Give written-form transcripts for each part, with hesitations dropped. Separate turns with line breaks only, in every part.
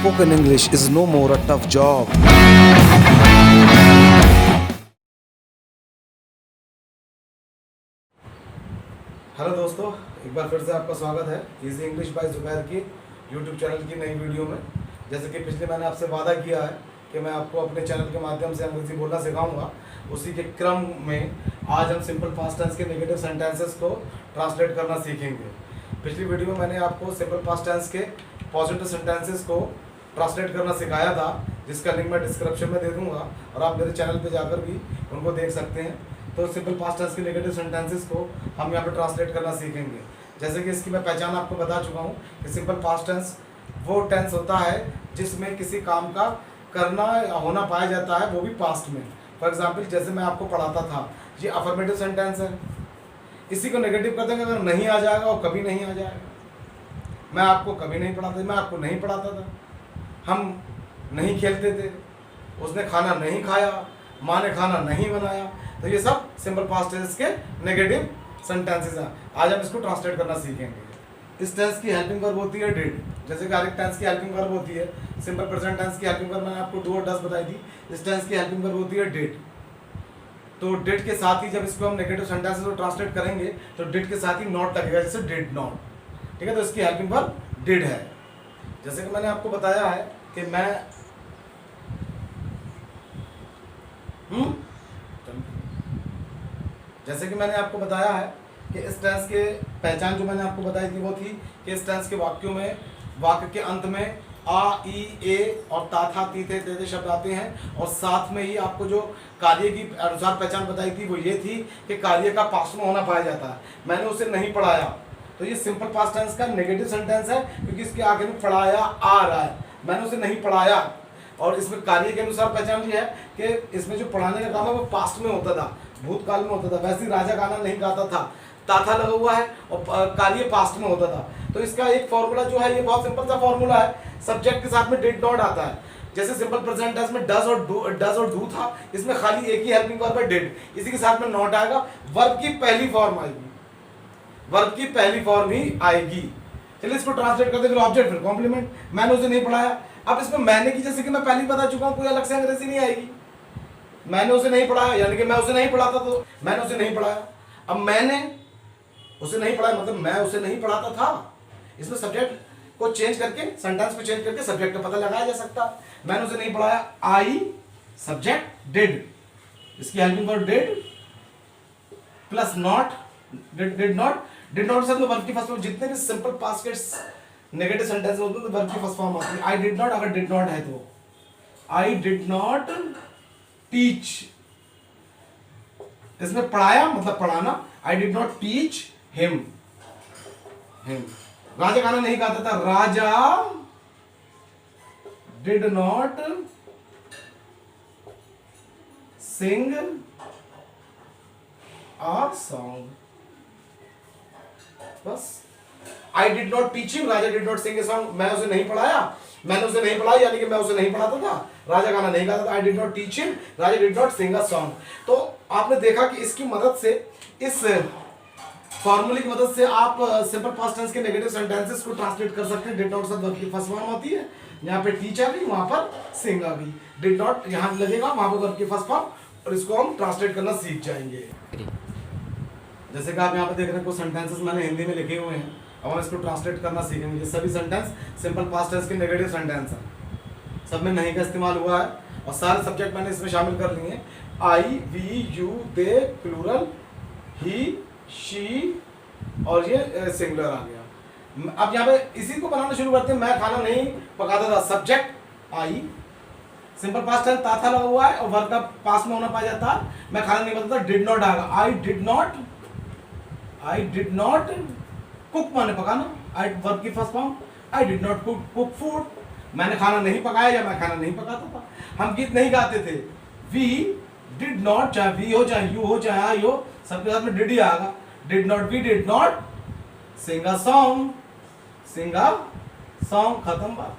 Spoken English is no more a tough job.
Hello दोस्तों, एक बार फिर से आपका स्वागत है इजी इंग्लिश बाय जुबैर की यूट्यूब चैनल की नई वीडियो में। जैसे कि पिछले मैंने आपसे वादा किया है कि मैं आपको अपने चैनल के माध्यम से अंग्रेजी बोलना सिखाऊंगा, उसी के क्रम में आज हम सिंपल पास्ट टेंस के नेगेटिव सेंटेंसेस को ट्रांसलेट करना सीखेंगे। पिछली वीडियो में मैंने आपको सिंपल पास्ट टेंस के पॉजिटिव सेंटेंसेस को ट्रांसलेट करना सिखाया था, जिसका लिंक मैं डिस्क्रिप्शन में दे दूँगा और आप मेरे चैनल पर जाकर भी उनको देख सकते हैं। तो सिंपल पास्ट टेंस के नेगेटिव सेंटेंसेस को हम यहाँ पे ट्रांसलेट करना सीखेंगे। जैसे कि इसकी मैं पहचान आपको बता चुका हूँ कि सिंपल पास्ट टेंस वो टेंस होता है जिसमें किसी काम का करना होना पाया जाता है, वो भी पास्ट में। फॉर एग्जांपल, जैसे मैं आपको पढ़ाता था, ये अफर्मेटिव सेंटेंस है। इसी को नेगेटिव कर देंगे, अगर नहीं आ जाएगा वो कभी नहीं आ जाएगा। मैं आपको कभी नहीं पढ़ाता, मैं आपको नहीं पढ़ाता था, हम नहीं खेलते थे, उसने खाना नहीं खाया, माँ ने खाना नहीं बनाया। तो ये सब सिंपल पास्ट टेंस के नेगेटिव सेंटेंसेस हैं। आज हम इसको ट्रांसलेट करना सीखेंगे। इस टेंस की हेल्पिंग वर्ब होती है डिड, जैसे कि हर एक टेंस की हेल्पिंग वर्ब होती है। सिंपल प्रेजेंट टेंस की हेल्पिंग वर्ब मैंने आपको डू और डज बताई थी। इस टेंस की हेल्पिंग वर्ब होती है डिड। तो डिड के साथ ही जब इसको हम नेगेटिव सेंटेंसेस को ट्रांसलेट करेंगे तो डिड के साथ ही नॉट लगेगा, जैसे डिड नॉट। ठीक है, तो इसकी हेल्पिंग वर्ब डिड है। जैसे कि मैंने आपको बताया है कि मैं जैसे कि मैंने आपको बताया है कि इस टेंस के पहचान जो मैंने आपको बताई थी वो थी कि इस टेंस के वाक्यों में वाक्य के अंत में आ, ई, ए और ता, था, ती, थे, ते शब्द आते हैं। और साथ में ही आपको जो कार्य की अनुसार पहचान बताई थी वो ये थी कि कार्य का पास्ट में होना पाया जाता है। मैंने उसे नहीं पढ़ाया, तो ये सिंपल पास्ट टेंस का नेगेटिव सेंटेंस है, क्योंकि इसके आगे में पढ़ाया आ रहा है। मैंने उसे नहीं पढ़ाया, और इसमें कार्य के अनुसार पहचान ये है कि इसमें जो पढ़ाने का काम है वो पास्ट में होता था, भूतकाल में होता था। वैसे ही राजा गाना नहीं गाता था, ताथा लगा हुआ है और कार्य पास्ट में होता था। तो इसका एक फॉर्मूला जो है, ये बहुत सिंपल सा फॉर्मूला है। सब्जेक्ट के साथ में डिड नॉट आता है। जैसे सिंपल प्रेजेंट टेंस में डज और डू था, इसमें खाली एक ही हेल्पिंग वर्ब है डिड, इसी के साथ में नॉट आएगा। वर्ब की पहली फॉर्म आएगी, वर्ब की पहली फॉर्म ही आएगी। चलिए इसको ट्रांसलेट करते, फिर ऑब्जेक्ट, फिर कॉम्प्लीमेंट। मैंने उसे नहीं पढ़ाया, अब इसमें मैंने की, जैसे कि मैं पहले ही बता चुका हूं, कोई अलग से अंग्रेजी नहीं आएगी। मैंने उसे नहीं पढ़ाया यानी कि मैं उसे नहीं पढ़ाता, तो मैंने उसे नहीं पढ़ाया। अब मैंने उसे नहीं पढ़ाया मतलब मैं उसे नहीं पढ़ाता था। इसमें सब्जेक्ट को चेंज करके, सेंटेंस को चेंज करके सब्जेक्ट का पता लगाया जा सकता। मैंने उसे नहीं पढ़ाया, आई सब्जेक्ट डिड, इसकी helping verb did plus not, did not सब वर्ब की फर्स्ट फॉर्म। जितने भी सिंपल पास्ट के नेगेटिव सेंटेंस होते हैं तो वर्ब की फर्स्ट फॉर्म आती है। आई डिड नॉट, अगर डिड नॉट है तो आई डिड नॉट टीच, इसमें पढ़ाया मतलब पढ़ाना। I did not teach him. राजा गाना नहीं गाता था, Raja did not sing a song. बस, I did not teach him, Raja did not sing a song. मैं उसे नहीं पढ़ाया, मैंने उसे नहीं पढ़ाया यानी कि मैं उसे नहीं पढ़ाता था, राजा गाना नहीं गाता था। I did not teach him, Raja did not sing a song. तो आपने देखा कि इसकी मदद से, इस फॉर्मूले की मदद से आप सिंपल पास्ट टेंस के नेगेटिव सेंटेंसेस को ट्रांसलेट कर सकते हैं। डिड नॉट वर्ब की फर्स्ट फॉर्म होती है, यहाँ पे टीच आ गई, वहां पर सिंग आ गई। डिड नॉट यहाँ लगेगा, वहां पर वर्ब की फर्स्ट फॉर्म, और इसको हम ट्रांसलेट करना सीख जाएंगे। जैसे कि आप यहाँ पे देख रहे हैं कुछ सेंटेंसेस मैंने हिंदी में लिखे हुए हैं, अब हम इसको ट्रांसलेट करना सीखेंगे। ये सभी सेंटेंस सिंपल पास्ट टेंस के नेगेटिव सेंटेंस हैं, सब में नहीं का इस्तेमाल हुआ है और सारे सब्जेक्ट मैंने इसमें शामिल कर लिए हैं। I, we, you, they plural, he, she और ये सिंगुलर आ गया। अब यहाँ पे इसी को बनाना शुरू करते हैं। मैं खाना नहीं पकाता था, subject I, simple past tense ताथा लगा हुआ है और वर्ब का पास में होना पाया जाता है। मैं खाना नहीं बनाता, डिड नॉट आएगा। आई डिड नॉट कुक, माने पकाना, आई वर्ब की first form. I did not cook food, मैंने खाना नहीं पकाया या मैं खाना नहीं पकाता था। हम गीत नहीं गाते थे। वी डिड नॉट, चाहे वी हो चाहे यू हो चाहे आई हो, सबके साथ में डिड ही आएगा। Did not, we did not sing a song, खत्म बात।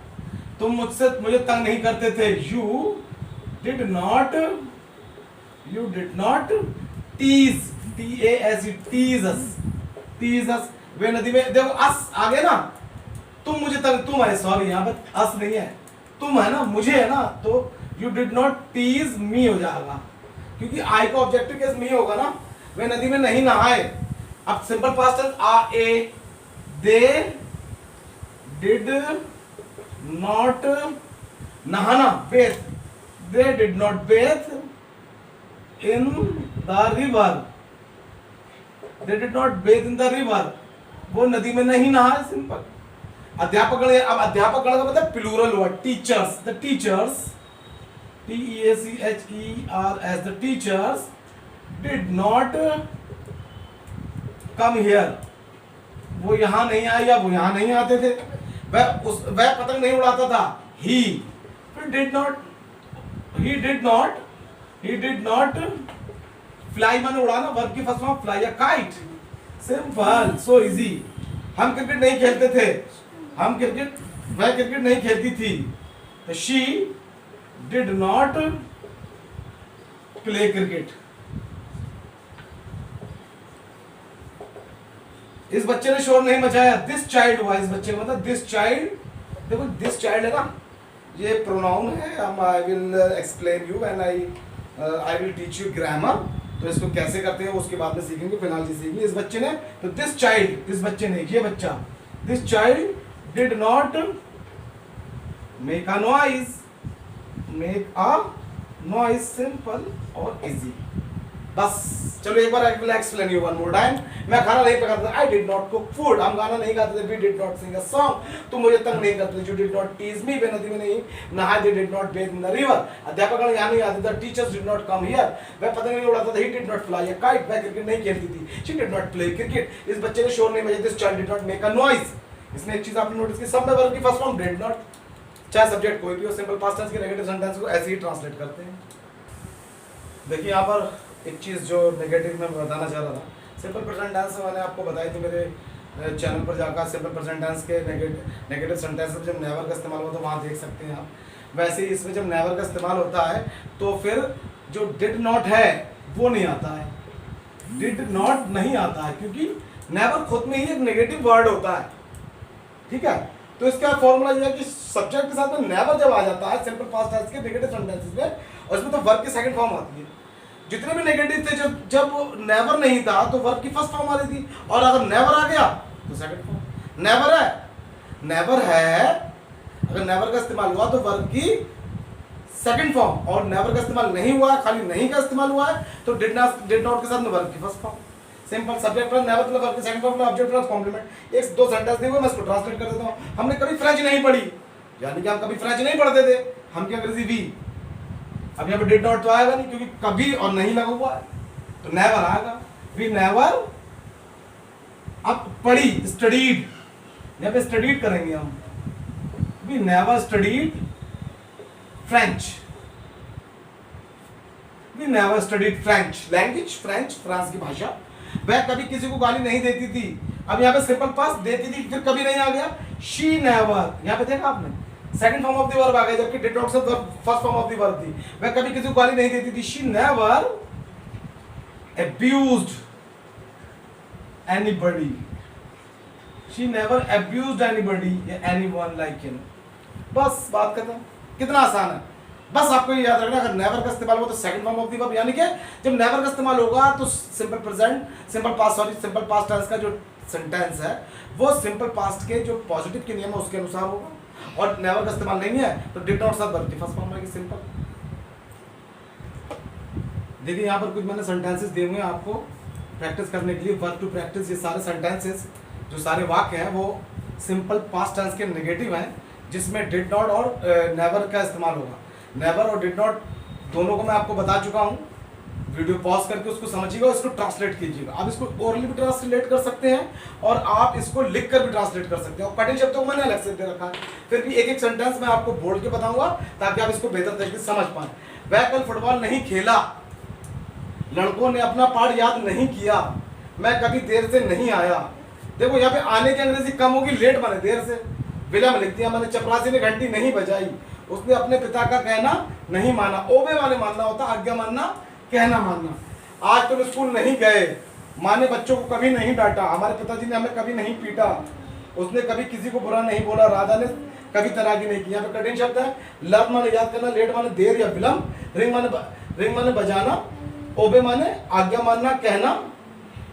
तुम मुझे तंग नहीं करते थे। You did not tease, TASE, tease us. वे नदी में, देखो अस आ गया ना, तुम मुझे तंग, तुम है, सॉरी यहाँ पर अस नहीं है, तुम है ना, मुझे है ना, तो you did not tease me हो जाएगा, क्योंकि आई का ऑब्जेक्टिव केस मी होगा ना, वे नदी में नहीं नहाए। अब सिंपल पास्ट टेंस आ ए, दे डिड नॉट नहाना, bathe, they did not bathe in the river, they did not bathe in the river, वो नदी में नहीं नहाए, सिंपल। अध्यापकगण, अब अध्यापकगण का मतलब प्लूरल हुआ, teachers, the teachers, TEACHERS, the teachers did not come here, वो यहां नहीं आए या वो यहां नहीं आते थे, वह पतंग नहीं उड़ाता था, ही, फिर did not, he did not fly माने उड़ाना, वर्ब की first form fly, a kite, simple, so easy. हम क्रिकेट नहीं खेलते थे, वह क्रिकेट नहीं खेलती थी, तो she did not play cricket. इस बच्चे ने शोर नहीं मचाया, दिस चाइल्ड हुआ इस बच्चे का मतलब, दिस चाइल्ड, देखो दिस चाइल्ड है ना, ये प्रोनाउन है, हम आई will explain you when I will teach you grammar, तो इसको कैसे करते हैं उसके बाद में सीखेंगे, फिलहाल जी सीखेंगे। इस बच्चे ने, तो दिस चाइल्ड, इस बच्चे ने, ये बच्चा, this child did not make a noise, simple और इजी, बस। चलो एक बार I will explain you one more time. मैं खाना नहीं पकाता था, I did not cook food, हम गाना नहीं गाते थे, we did not sing a song, तुम मुझे तंग नहीं करते थे, you did not tease me, वे नदी में नहीं नहाए, they did not bathe in the river, अध्यापकगण यहाँ नहीं आते थे, teachers did not come here, वह पतंग नहीं उड़ाता था, he did not fly a kite, वह क्रिकेट नहीं खेलती थी, she did not play cricket, इस बच्चे ने शोर नहीं मचाया, this child did not make a noise. इसमें एक चीज आपने नोटिस की, सब में वर्ब की फर्स्ट फॉर्म डिड नॉट, चाहे सब्जेक्ट कोई भी हो, सिंपल पास्ट टेंस के नेगेटिव सेंटेंस को ऐसे ही ट्रांसलेट करते हैं। देखिए यहाँ पर एक चीज़ जो नेगेटिव में बताना चाह रहा था, सिंपल प्रेजेंट टेंस मैंने आपको बताई थी मेरे चैनल पर जाकर, सिंपल प्रेजेंट टेंस के नेगेटिव सेंटेंस में जब नेवर का इस्तेमाल होता है वहाँ देख सकते हैं आप। वैसे ही इसमें जब नेवर का इस्तेमाल होता है तो फिर जो डिड नॉट है वो नहीं आता है, डिड नॉट नहीं आता है, क्योंकि नेवर खुद में ही एक नेगेटिव वर्ड होता है, ठीक है। तो इसका फॉर्मूला ये है कि सब्जेक्ट के साथ में नेवर जब आ जाता है सिंपल पास्ट टेंस के नेगेटिव सेंटेंसेस में, और इसमें तो वर्ब की सेकंड फॉर्म आती है, जितने भी नेगेटिव थे जब नेवर नहीं था तो वर्ब की फर्स्ट फॉर्म आ रही थी, और अगर नेवर आ गया तो सेकंड फॉर्म। नेवर है, अगर नेवर का इस्तेमाल हुआ तो वर्ब की सेकंड फॉर्म, और नेवर का इस्तेमाल नहीं हुआ, खाली नहीं का इस्तेमाल हुआ है तो डिड नॉट के साथ में वर्ब की first form. Simple, subject plus never plus verb की second form, object plus complement. एक दो सेंटेंस दिए हुए मैं इसको ट्रांसलेट कर देता हूँ। हमने कभी फ्रेंच नहीं पढ़ी, यानी कि हम कभी फ्रेंच नहीं पढ़ते थे, हम क्या अंग्रेजी भी, अब यहाँ पे डिड नॉट तो आएगा नहीं क्योंकि कभी और नहीं लगा हुआ है, तो नेवर आएगा, वी नेवर। अब पढ़ी, स्टडीड, यहाँ पे स्टडीड करेंगे हम, we never studied French, we never studied French language, France की भाषा। वह कभी किसी को गाली नहीं देती थी, अब यहाँ पे सिंपल पास्ट देती थी, फिर कभी नहीं आ गया, शी नेवर, यहाँ पे देखा आपने second form of the verb आ गया, जबकि डिड नॉट से first form of the verb थी। वह कभी किसी को गाली नहीं देती थी, she never abused anybody, she never abused anybody anyone like him. बस बात खत्म, कितना आसान है। बस आपको ये याद रखना, अगर नेवर का इस्तेमाल हो तो second form of the verb, यानी कि जब नेवर का इस्तेमाल होगा तो सिंपल पास्ट टेंस का जो सेंटेंस है वो सिंपल पास्ट के जो पॉजिटिव के नियम है उसके अनुसार होगा, और नेवर का इस्तेमाल नहीं है तो डिड नॉट साथ वर्ब की फर्स्ट फॉर्म रहेगी, सिंपल। देखिए यहाँ पर कुछ मैंने सेंटेंसेस दिए हुए हैं आपको प्रैक्टिस करने के लिए, वर्ब टू प्रैक्टिस। ये सारे सेंटेंसेस जो सारे वाक्य हैं वो सिंपल पास्ट टेंस के नेगेटिव हैं, जिसमें डिड नॉट और नेवर का इस्तेमाल होगा। नेवर और डिड नॉट दोनों को मैं आपको बता चुका हूँ, वीडियो पॉज करके उसको समझिएगा और इसको ट्रांसलेट कीजिएगा। आप इसको ओरली भी ट्रांसलेट कर सकते हैं और आप इसको लिख कर भी ट्रांसलेट कर सकते हैं, और कठिन शब्दों को मैंने अलग से दे रखा है, फिर भी एक एक सेंटेंस मैं आपको बोल के बताऊंगा ताकि आप इसको बेहतर तरीके से समझ पाए। वह कल फुटबॉल नहीं खेला, लड़कों ने अपना पाठ याद नहीं किया, मैं कभी देर से नहीं आया। देखो यहाँ पे आने की अंग्रेजी कम होगी, लेट माने देर से, विलम्ब लिख दिया मैंने। चपरासी ने घंटी नहीं बजाई, उसने अपने पिता का कहना नहीं माना। ओबे वाले मानना होता, आज्ञा मानना, कहना मानना। आज तुम स्कूल नहीं गए, माँ ने बच्चों को कभी नहीं डांटा, हमारे पिताजी ने हमें कभी नहीं पीटा, उसने कभी किसी को बुरा नहीं बोला, राजा ने कभी तैराकी नहीं की। यहाँ पे कठिन शब्द है, लर्न माने याद करना, लेट माने देर या विलंब, रिंग माने बजाना, ओबे माने आज्ञा मानना,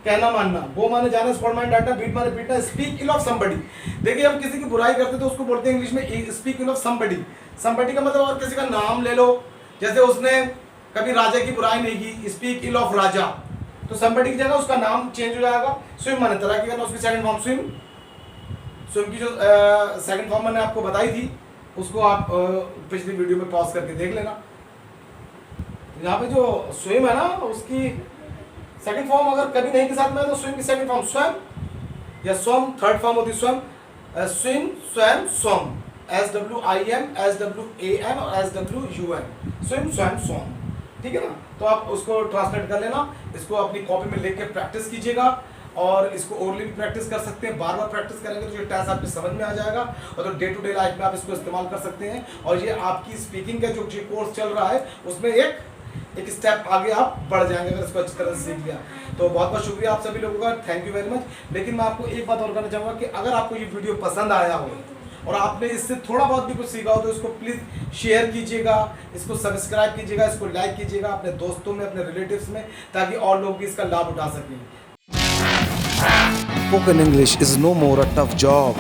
कहना मानना, गो माने जाना, स्पॉट माने डांटना, बीट माने पीटना, स्पीक इल ऑफ समबडी। देखिए हम किसी की बुराई करते तो उसको बोलते हैं इंग्लिश में speak ill of somebody. Somebody का मतलब और किसी का नाम ले लो, जैसे उसने कभी राजा की बुराई नहीं की, स्पीक इल ऑफ राजा, तो समबडी की जगह उसका नाम चेंज हो जाएगा। स्विम माने तैराकी करना, उसकी सेकंड फॉर्म स्विम। स्विम की जो सेकंड फॉर्म मैंने आपको बताई थी उसको आप पिछली वीडियो में पॉज करके देख लेना। यहाँ पे जो स्विम है ना उसकी सेकंड फॉर्म अगर कभी नहीं के साथ में तो स्विम की सेकंड फॉर्म स्वयं या स्वम, थर्ड फॉर्म होती है स्वयं, स्विम, स्वयं, स्वम, SWIM, SWAM और SWUM, स्विम, स्वयं, स्वम, ठीक है ना। तो आप उसको ट्रांसलेट कर लेना, इसको अपनी कॉपी में लिख के प्रैक्टिस कीजिएगा और इसको ओरली भी प्रैक्टिस कर सकते हैं। बार बार प्रैक्टिस करेंगे तो ये टेंस आपको समझ में आ जाएगा और तो डे टू डे लाइफ में आप इसको इस्तेमाल कर सकते हैं और ये आपकी स्पीकिंग का जो कोर्स चल रहा है उसमें एक स्टेप आगे आप बढ़ जाएंगे अगर इसको अच्छी तरह से सीख लिया। तो बहुत बहुत शुक्रिया आप सभी लोगों का, थैंक यू वेरी मच। लेकिन मैं आपको एक बात और करना चाहूँगा कि अगर आपको ये वीडियो पसंद आया हो और आपने इससे थोड़ा बहुत भी कुछ सीखा हो तो इसको प्लीज़ शेयर कीजिएगा, इसको सब्सक्राइब कीजिएगा, इसको लाइक कीजिएगा अपने दोस्तों में, अपने रिलेटिव्स में, ताकि और लोग भी इसका लाभ उठा सकें।
Spoken English is no more a tough job.